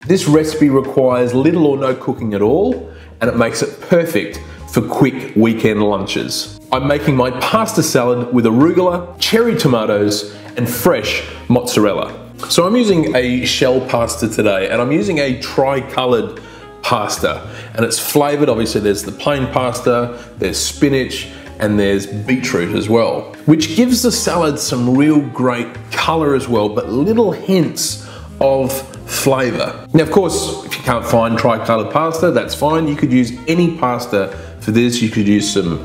This recipe requires little or no cooking at all, and it makes it perfect for quick weekend lunches. I'm making my pasta salad with arugula, cherry tomatoes, and fresh mozzarella. So I'm using a shell pasta today, and I'm using a tri-coloured pasta, and it's flavoured. Obviously there's the plain pasta, there's spinach, and there's beetroot as well, which gives the salad some real great colour as well, but little hints of flavour. Now of course, if you can't find tri-coloured pasta, that's fine. You could use any pasta for this. You could use some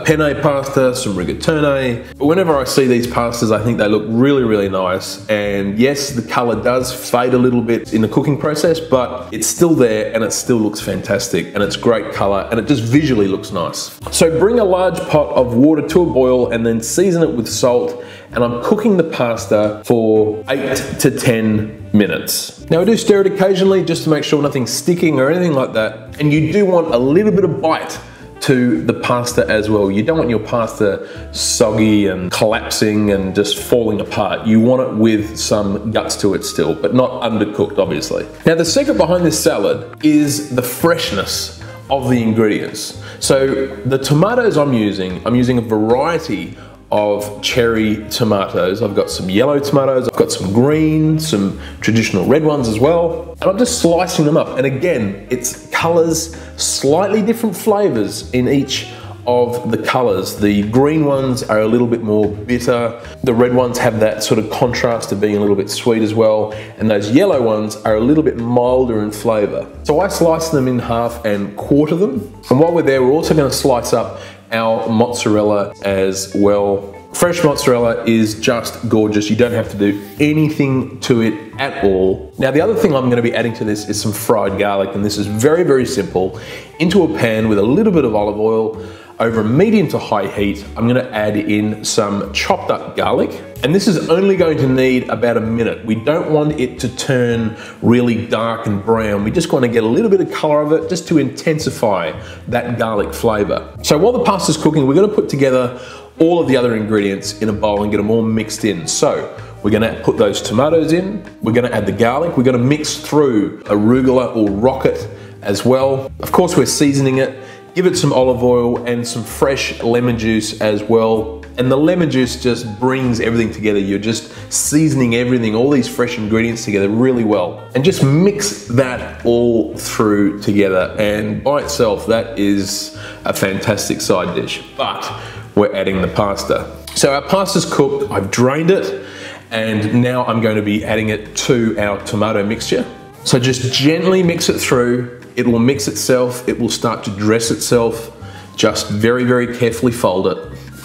penne pasta, some rigatone. But whenever I see these pastas, I think they look really, really nice. And yes, the color does fade a little bit in the cooking process, but it's still there and it still looks fantastic, and it's great color, and it just visually looks nice. So bring a large pot of water to a boil and then season it with salt. And I'm cooking the pasta for 8 to 10 minutes. Now I do stir it occasionally just to make sure nothing's sticking or anything like that. And you do want a little bit of bite to the pasta as well. You don't want your pasta soggy and collapsing and just falling apart. You want it with some guts to it still, but not undercooked, obviously. Now the secret behind this salad is the freshness of the ingredients. So the tomatoes I'm using a variety of cherry tomatoes. I've got some yellow tomatoes, I've got some green, some traditional red ones as well. And I'm just slicing them up. And again, it's colors, slightly different flavors in each of the colors. The green ones are a little bit more bitter. The red ones have that sort of contrast of being a little bit sweet as well. And those yellow ones are a little bit milder in flavor. So I slice them in half and quarter them. And while we're there, we're also gonna slice up our mozzarella as well. Fresh mozzarella is just gorgeous. You don't have to do anything to it at all. Now the other thing I'm going to be adding to this is some fried garlic, and this is very, very simple. Into a pan with a little bit of olive oil, over a medium to high heat, I'm going to add in some chopped up garlic. And this is only going to need about a minute. We don't want it to turn really dark and brown. We just want to get a little bit of color of it just to intensify that garlic flavor. So while the pasta's cooking, we're going to put together all of the other ingredients in a bowl and get them all mixed in. So we're going to put those tomatoes in, we're going to add the garlic, we're going to mix through arugula or rocket as well. Of course, we're seasoning it. Give it some olive oil and some fresh lemon juice as well. And the lemon juice just brings everything together. You're just seasoning everything, all these fresh ingredients together really well. And just mix that all through together. And by itself, that is a fantastic side dish. But we're adding the pasta. So our pasta's cooked, I've drained it, and now I'm going to be adding it to our tomato mixture. So just gently mix it through. It will mix itself, it will start to dress itself. Just very, very carefully fold it.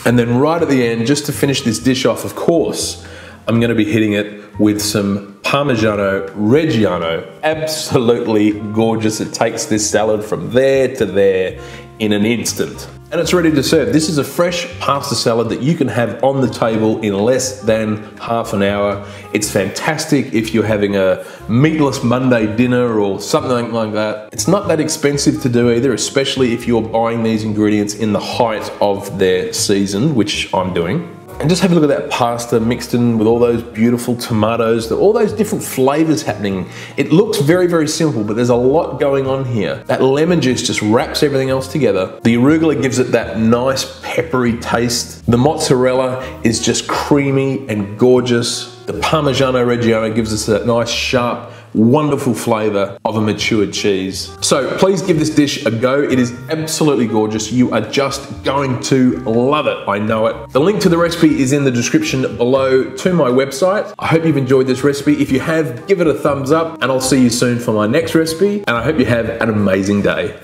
And then right at the end, just to finish this dish off, of course, I'm gonna be hitting it with some Parmigiano Reggiano. Absolutely gorgeous. It takes this salad from there to there in an instant. And it's ready to serve. This is a fresh pasta salad that you can have on the table in less than half an hour. It's fantastic if you're having a meatless Monday dinner or something like that. It's not that expensive to do either, especially if you're buying these ingredients in the height of their season, which I'm doing. And just have a look at that pasta mixed in with all those beautiful tomatoes, all those different flavors happening. It looks very, very simple, but there's a lot going on here. That lemon juice just wraps everything else together. The arugula gives it that nice peppery taste. The mozzarella is just creamy and gorgeous. The Parmigiano Reggiano gives us that nice, sharp, wonderful flavor of a matured cheese. So please give this dish a go. It is absolutely gorgeous. You are just going to love it. I know it. The link to the recipe is in the description below to my website. I hope you've enjoyed this recipe. If you have, give it a thumbs up, and I'll see you soon for my next recipe. And I hope you have an amazing day.